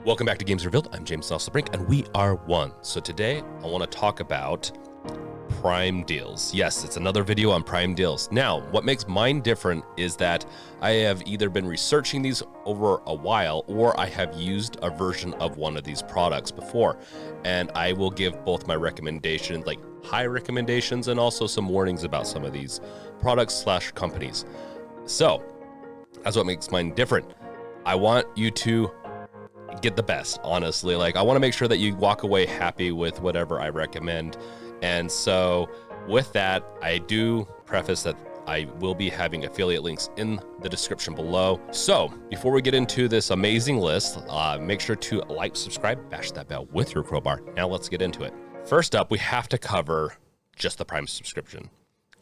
Welcome back to Games Revealed. I'm James Brink, and we are one. So today I want to talk about Prime deals. Yes, it's another video on Prime deals. Now, what makes mine different is that I have either been researching these over a while or I have used a version of one of these products before. And I will give both my recommendations, like high recommendations, and also some warnings about some of these products / companies. So that's what makes mine different. I want you to get the best, honestly. Like, I want to make sure that you walk away happy with whatever I recommend. And so with that, I do preface that I will be having affiliate links in the description below. So before we get into this amazing list, make sure to like, subscribe, bash that bell with your crowbar. Now let's get into it. First up, we have to cover just the Prime subscription.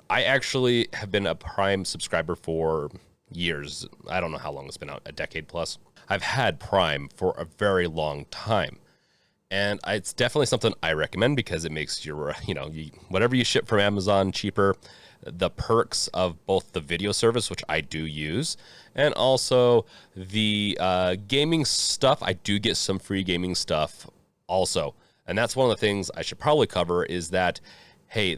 I actually have been a Prime subscriber for years. I don't know how long it's been out, a decade plus. I've had Prime for a very long time. And it's definitely something I recommend because it makes your, whatever you ship from Amazon cheaper. The perks of both the video service, which I do use, and also the gaming stuff. I do get some free gaming stuff also. And that's one of the things I should probably cover is that, hey,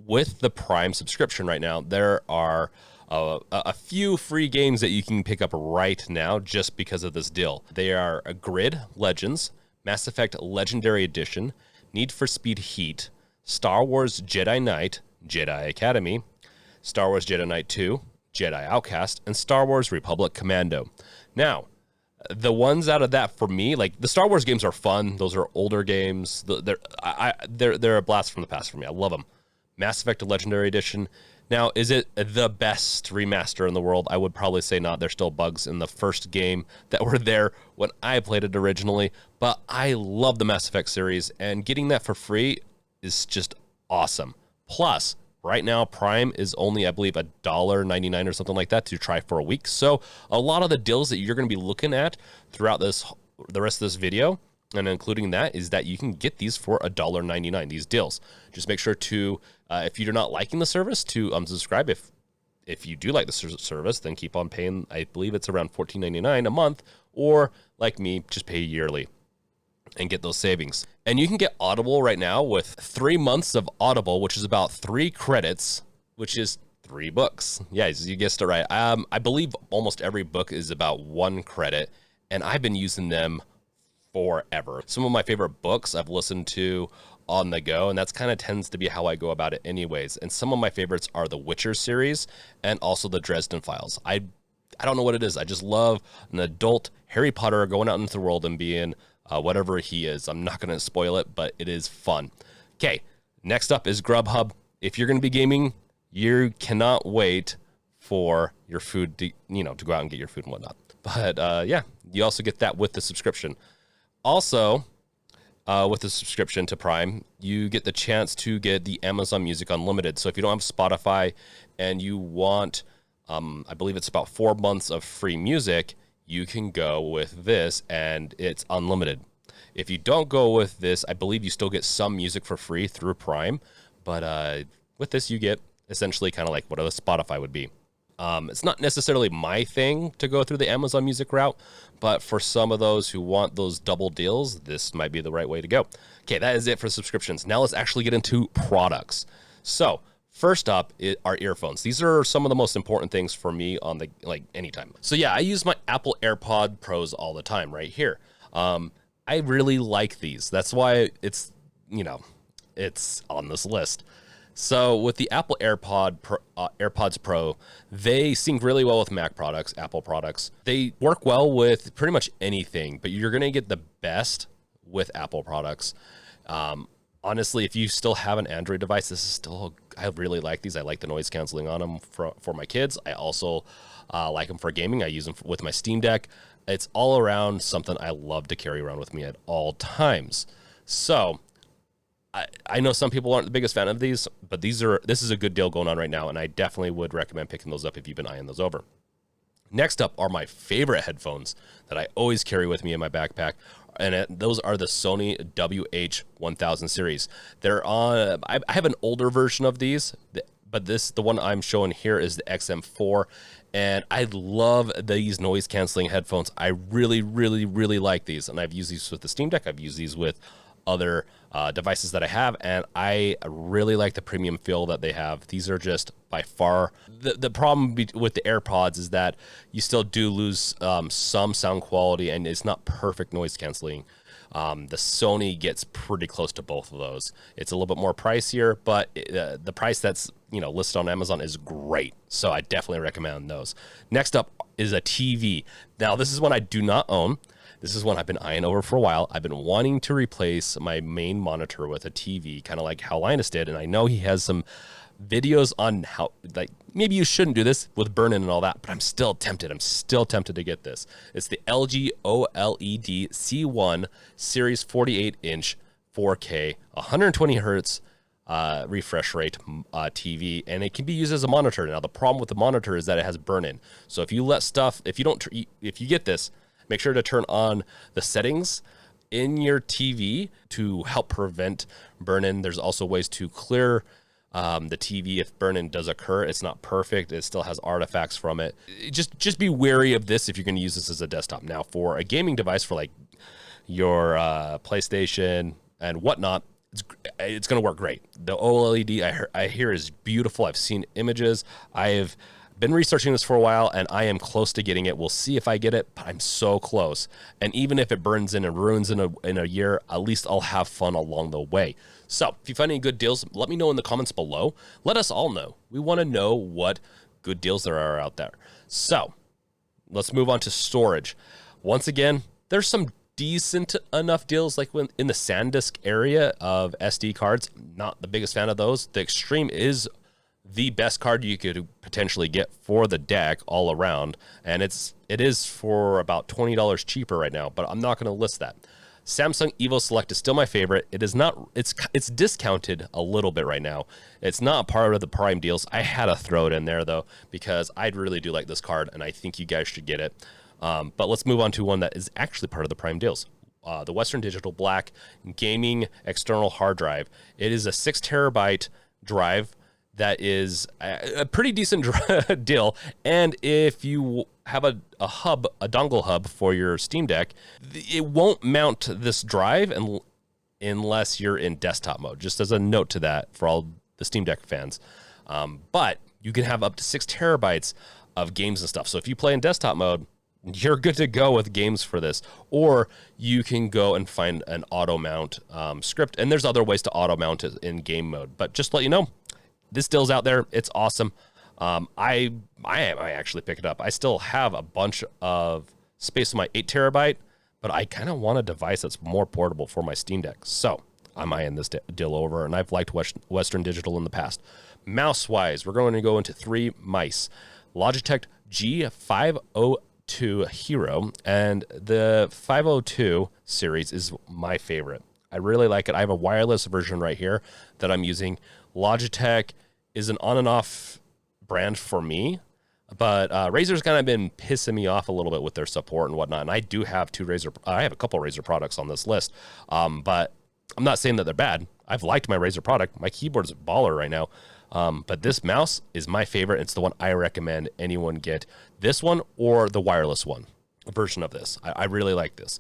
with the Prime subscription right now, there are a few free games that you can pick up right now just because of this deal. They are Grid Legends, Mass Effect Legendary Edition, Need for Speed Heat, Star Wars Jedi Knight, Jedi Academy, Star Wars Jedi Knight 2, Jedi Outcast, and Star Wars Republic Commando. Now, the ones out of that for me, like the Star Wars games are fun. Those are older games. They're a blast from the past for me. I love them. Mass Effect Legendary Edition. Now, is it the best remaster in the world? I would probably say not. There's still bugs in the first game that were there when I played it originally, but I love the Mass Effect series, and getting that for free is just awesome. Plus, right now, Prime is only, I believe, $1.99 or something like that to try for a week. So a lot of the deals that you're going to be looking at throughout the rest of this video, and including that, is that you can get these for $1.99, these deals. Just make sure to, if you're not liking the service, to unsubscribe. If you do like the service, then keep on paying. I believe it's around $14.99 a month, or like me, just pay yearly and get those savings. And you can get Audible right now with 3 months of Audible, which is about 3 credits, which is 3 books. Yeah, you guessed it right. I believe almost every book is about 1 credit, and I've been using them forever. Some of my favorite books I've listened to on the go, and that's kind of tends to be how I go about it anyways. And some of my favorites are the Witcher series and also the Dresden Files. I don't know what it is. I just love an adult Harry Potter going out into the world and being whatever he is. I'm not going to spoil it, but it is fun. Okay, next up is Grubhub. If you're going to be gaming, you cannot wait for your food to go out and get your food and whatnot. But yeah, you also get that with the subscription. Also, with the subscription to Prime, you get the chance to get the Amazon Music Unlimited. So if you don't have Spotify and you want, I believe it's about 4 months of free music, you can go with this and it's unlimited. If you don't go with this, I believe you still get some music for free through Prime. But with this, you get essentially kind of like what a Spotify would be. It's not necessarily my thing to go through the Amazon Music route, but for some of those who want those double deals, this might be the right way to go. Okay, that is it for subscriptions. Now let's actually get into products. So first up are earphones. These are some of the most important things for me on anytime. So yeah, I use my Apple AirPod Pros all the time right here. I really like these. That's why it's on this list. So with the Apple AirPods Pro, they sync really well with Mac products, Apple products. They work well with pretty much anything, but you're going to get the best with Apple products. Honestly, if you still have an Android device, I really like these. I like the noise canceling on them for my kids. I also like them for gaming. I use them with my Steam Deck. It's all around something I love to carry around with me at all times. So I know some people aren't the biggest fan of these, but this is a good deal going on right now, and I definitely would recommend picking those up if you've been eyeing those over. Next up are my favorite headphones that I always carry with me in my backpack, and those are the Sony WH-1000 series. I have an older version of these, but the one I'm showing here is the XM4, And I love these noise canceling headphones. I really, really, really like these. And I've used these with the Steam Deck. I've used these with other devices that I have, and I really like the premium feel that they have. These are just by far the problem with the AirPods is that you still do lose some sound quality, and it's not perfect noise canceling. The Sony gets pretty close to both of those. It's a little bit more pricier, but the price that's listed on Amazon is great. So I definitely recommend those. Next up is a TV. Now this is one I do not own. This is one I've been eyeing over for a while. I've been wanting to replace my main monitor with a TV, kind of like how Linus did. And I know he has some videos on how, like, maybe you shouldn't do this with burn-in and all that, but I'm still tempted. I'm still tempted to get this. It's the LG OLED C1 Series 48-inch 4K, 120 hertz refresh rate TV, and it can be used as a monitor. Now, the problem with the monitor is that it has burn-in. So if you let stuff, if you get this, make sure to turn on the settings in your TV to help prevent burn-in. There's also ways to clear the TV if burn-in does occur. It's not perfect. It still has artifacts from it. Just be wary of this if you're going to use this as a desktop. Now, for a gaming device, for like your PlayStation and whatnot, it's going to work great. The OLED I hear is beautiful. I've seen images. I've been researching this for a while, and I am close to getting it. We'll see if I get it, but I'm so close. And even if it burns in and ruins in a year, at least I'll have fun along the way. So if you find any good deals, let me know in the comments below. Let us all know. We want to know what good deals there are out there. So let's move on to storage. Once again, there's some decent enough deals, like when in the SanDisk area of SD cards. Not the biggest fan of those. The Extreme is the best card you could potentially get for the deck all around, and it is for about $20 cheaper right now, but I'm not going to list that. Samsung Evo Select is still my favorite. It is not, it's discounted a little bit right now. It's not part of the Prime deals. I had to throw it in there though, because I really do like this card, and I think you guys should get it. But let's move on to one that is actually part of the Prime deals. The Western Digital Black Gaming External Hard Drive. It is a 6 terabyte drive. That is a pretty decent deal. And if you have a dongle hub for your Steam Deck, it won't mount this drive unless you're in desktop mode, just as a note to that for all the Steam Deck fans. But you can have up to 6 terabytes of games and stuff. So if you play in desktop mode, you're good to go with games for this. Or you can go and find an auto mount script. And there's other ways to auto mount it in game mode. But just to let you know, this deal's out there. It's awesome. I actually pick it up. I still have a bunch of space on my 8 terabyte, but I kind of want a device that's more portable for my Steam Deck. So I'm eyeing this deal over, and I've liked Western Digital in the past. Mouse-wise, we're going to go into 3 mice. Logitech G502 Hero, and the 502 series is my favorite. I really like it. I have a wireless version right here that I'm using. Logitech is an on and off brand for me, but Razer's kind of been pissing me off a little bit with their support and whatnot. And I do have I have a couple Razer products on this list, but I'm not saying that they're bad. I've liked my Razer product. My keyboard's a baller right now. But this mouse is my favorite. It's the one I recommend anyone get. This one or the wireless one, a version of this. I really like this.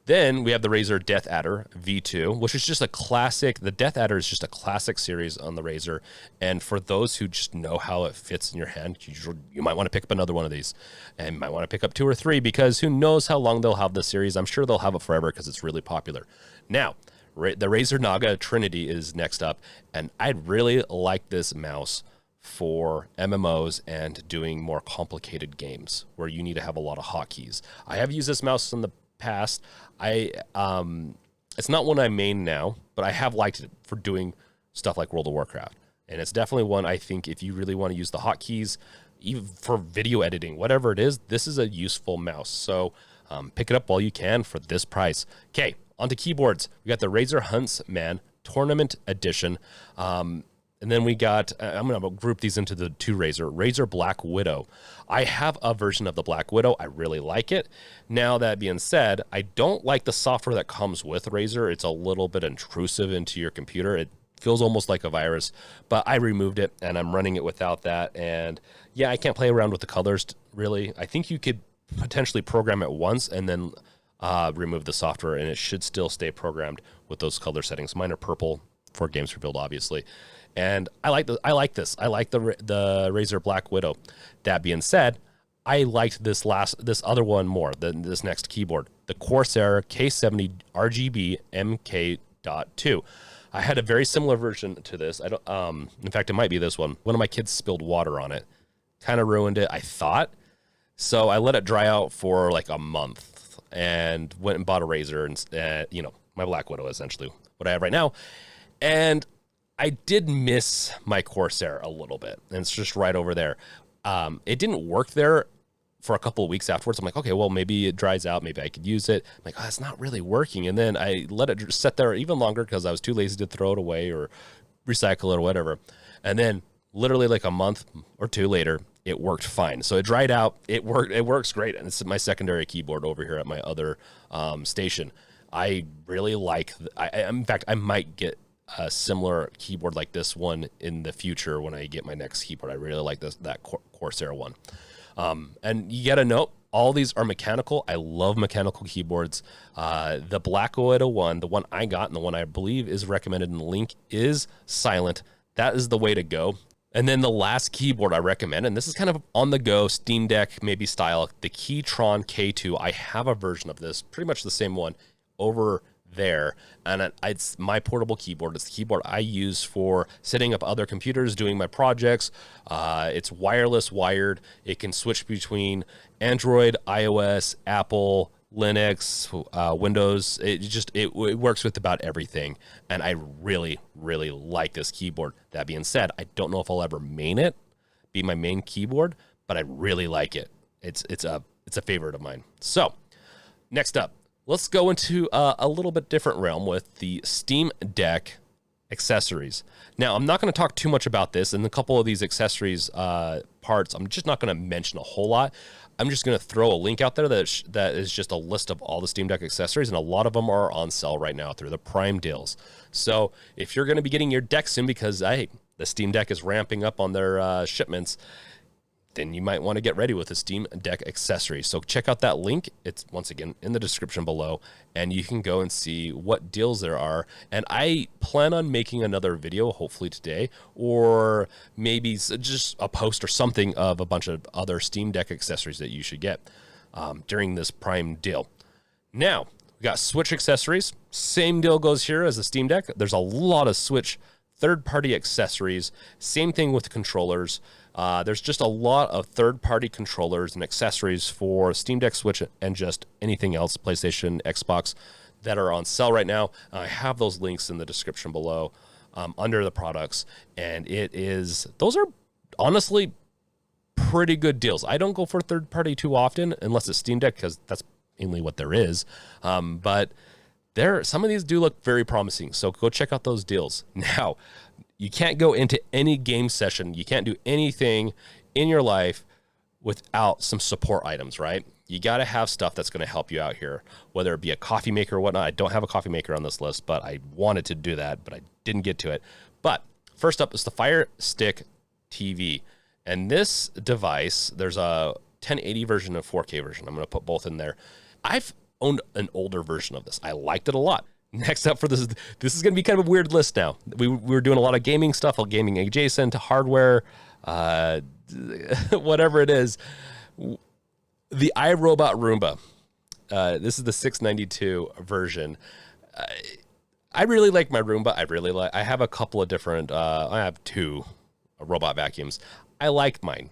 Then we have the Razer DeathAdder V2, which is just a classic. The DeathAdder is just a classic series on the Razer. And for those who just know how it fits in your hand, you might want to pick up another one of these, and might want to pick up 2 or 3, because who knows how long they'll have this series. I'm sure they'll have it forever because it's really popular. Now, the Razer Naga Trinity is next up, and I'd really like this mouse for MMOs and doing more complicated games where you need to have a lot of hotkeys. I have used this mouse in the past. It's not one I main now, but I have liked it for doing stuff like World of Warcraft. And it's definitely one I think if you really want to use the hotkeys, even for video editing, whatever it is, this is a useful mouse. So pick it up while you can for this price. Okay, onto keyboards. We got the Razer Huntsman Tournament Edition. And then we got, I'm going to group these into the 2 Razer BlackWidow. I have a version of the BlackWidow. I really like it. Now, that being said, I don't like the software that comes with Razer. It's a little bit intrusive into your computer. feels almost like a virus, but I removed it and I'm running it without that. And yeah, I can't play around with the colors really. I think you could potentially program it once and then remove the software, and it should still stay programmed with those color settings. Mine are purple for games revealed, obviously. And I like this. I like the Razer BlackWidow. That being said, I liked this other one more than this next keyboard, the Corsair K70 RGB MK.2. I had a very similar version to this. In fact, it might be this one. One of my kids spilled water on it, kind of ruined it, I thought. So I let it dry out for like a month and went and bought a Razer and my BlackWidow, essentially what I have right now. And I did miss my Corsair a little bit, and it's just right over there. It didn't work there for a couple of weeks afterwards. I'm like, okay, well, maybe it dries out. Maybe I could use it. I'm like, oh, it's not really working. And then I let it sit there even longer because I was too lazy to throw it away or recycle it or whatever. And then literally like a month or two later, it worked fine. So it dried out. It worked. It works great. And it's my secondary keyboard over here at my other station. I really like, in fact, I might get a similar keyboard like this one in the future when I get my next keyboard. I really like that Corsair one. And you gotta know, all these are mechanical. I love mechanical keyboards. The BlackWidow one, the one I got and the one I believe is recommended in the link, is silent. That is the way to go. And then the last keyboard I recommend, and this is kind of on the go, Steam Deck maybe style, the Keychron K2. I have a version of this, pretty much the same one over there, and it's my portable keyboard. It's the keyboard I use for setting up other computers, doing my projects. It's wireless, wired. It can switch between Android, iOS, Apple, Linux, Windows. It works with about everything, and I really, really like this keyboard. That being said, I don't know if I'll ever be my main keyboard, but I really like it. It's a favorite of mine. So next up, let's go into a little bit different realm with the Steam Deck accessories. Now, I'm not going to talk too much about this, and a couple of these accessories parts, I'm just not going to mention a whole lot. I'm just going to throw a link out there that is just a list of all the Steam Deck accessories, and a lot of them are on sale right now through the Prime deals. So if you're going to be getting your deck soon because, the Steam Deck is ramping up on their shipments, then you might want to get ready with a Steam Deck accessory. So check out that link. It's once again in the description below, and you can go and see what deals there are. And I plan on making another video, hopefully today, or maybe just a post or something of a bunch of other Steam Deck accessories that you should get during this Prime deal. Now, we got Switch accessories. Same deal goes here as the Steam Deck. There's a lot of Switch third-party accessories. Same thing with controllers. There's just a lot of third-party controllers and accessories for Steam Deck, Switch, and just anything else, PlayStation, Xbox, that are on sale right now. I have those links in the description below under the products, and those are honestly pretty good deals. I don't go for third-party too often unless it's Steam Deck, because that's mainly what there is. But some of these do look very promising, so go check out those deals. Now, you can't go into any game session. You can't do anything in your life without some support items, right? You got to have stuff that's going to help you out here, whether it be a coffee maker or whatnot. I don't have a coffee maker on this list, but I wanted to do that, but I didn't get to it. But first up is the Fire Stick TV. And this device, there's a 1080 version and 4K version. I'm going to put both in there. I've owned an older version of this. I liked it a lot. Next up for this is going to be kind of a weird list now. We were doing a lot of gaming stuff, gaming adjacent to hardware, whatever it is. The iRobot Roomba. This is the 692 version. I really like my Roomba. I have a couple of different, I have two robot vacuums. I like mine.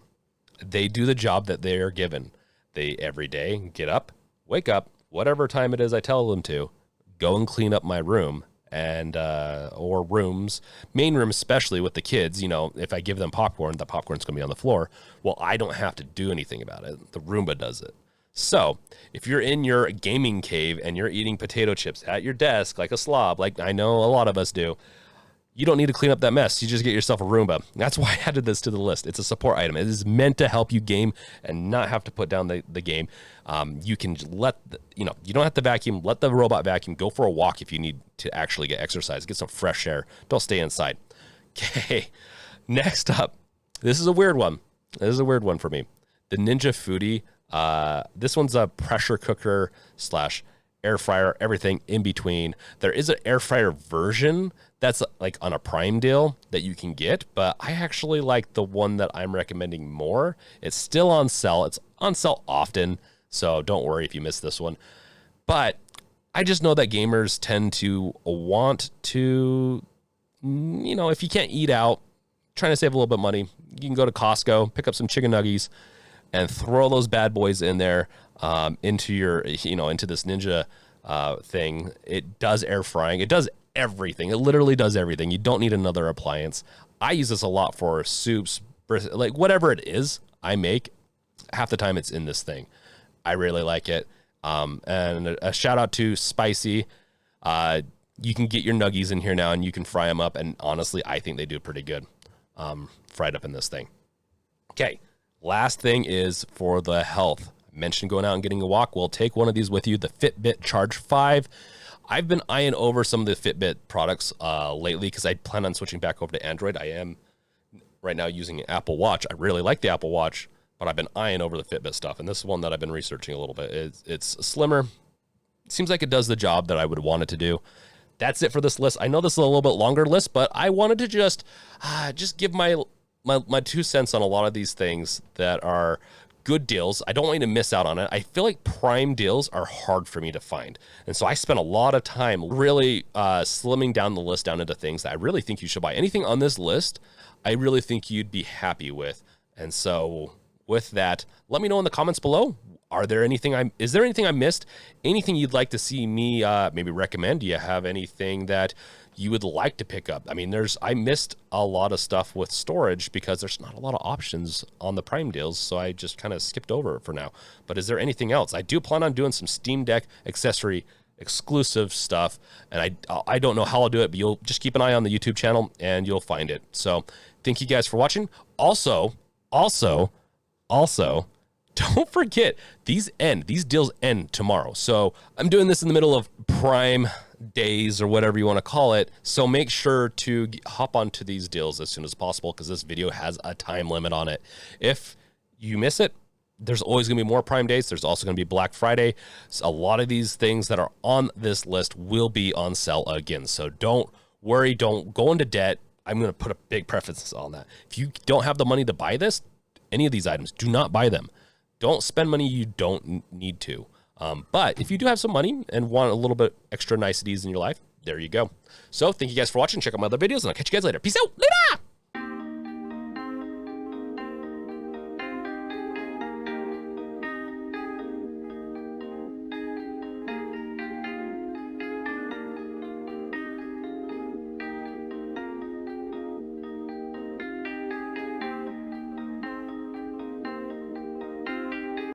They do the job that they are given. They every day get up, wake up, whatever time it is I tell them to, go and clean up my room and or rooms, main room, especially with the kids. If I give them popcorn, the popcorn's gonna be on the floor. Well, I don't have to do anything about it. The Roomba does it. So if you're in your gaming cave and you're eating potato chips at your desk like a slob, like I know a lot of us do, you don't need to clean up that mess. You just get yourself a Roomba. That's why I added this to the list. It's a support item. It is meant to help you game and not have to put down the game. You can you don't have to vacuum. Let the robot vacuum. Go for a walk if you need to actually get exercise. Get some fresh air. Don't stay inside. Okay, next up. This is a weird one. This is a weird one for me. The Ninja Foodi. This one's a pressure cooker / air fryer, everything in between. There is an air fryer version that's like on a Prime deal that you can get, but I actually like the one that I'm recommending more. It's still on sale. It's on sale often, so don't worry if you missed this one. But I just know that gamers tend to want to, if you can't eat out, trying to save a little bit of money, you can go to Costco, pick up some chicken nuggies, and throw those bad boys in there into your, into this Ninja thing. It does air frying. It does everything. It literally does everything. You don't need another appliance. I use this a lot for soups, like whatever it is I make. Half the time it's in this thing. I really like it. And a shout out to Spicy. You can get your nuggies in here now and you can fry them up. And honestly, I think they do pretty good fried up in this thing. Okay. Last thing is for the health. I mentioned going out and getting a walk. Well, take one of these with you, the Fitbit Charge 5. I've been eyeing over some of the Fitbit products lately because I plan on switching back over to Android. I am right now using an Apple Watch. I really like the Apple Watch, but I've been eyeing over the Fitbit stuff. And this is one that I've been researching a little bit. It's slimmer. It seems like it does the job that I would want it to do. That's it for this list. I know this is a little bit longer list, but I wanted to just give my 2 cents on a lot of these things that are good deals. I don't want you to miss out on it. I feel like Prime deals are hard for me to find. And so I spent a lot of time really slimming down the list down into things that I really think you should buy. Anything on this list, I really think you'd be happy with. And so with that, let me know in the comments below. Is there anything I missed? Anything you'd like to see me maybe recommend? Do you have anything that you would like to pick up? I mean, I missed a lot of stuff with storage because there's not a lot of options on the Prime deals, so I just kind of skipped over it for now. But is there anything else? I do plan on doing some Steam Deck accessory exclusive stuff, and I don't know how I'll do it, but you'll just keep an eye on the YouTube channel and you'll find it. So thank you guys for watching. Also, don't forget, these deals end tomorrow. So I'm doing this in the middle of Prime days or whatever you want to call it. So make sure to hop onto these deals as soon as possible because this video has a time limit on it. If you miss it, there's always going to be more Prime days. There's also going to be Black Friday. So a lot of these things that are on this list will be on sale again. So don't worry. Don't go into debt. I'm going to put a big preface on that. If you don't have the money to buy any of these items, do not buy them. Don't spend money you don't need to. But if you do have some money and want a little bit extra niceties in your life, there you go. So thank you guys for watching. Check out my other videos, and I'll catch you guys later. Peace out. Later.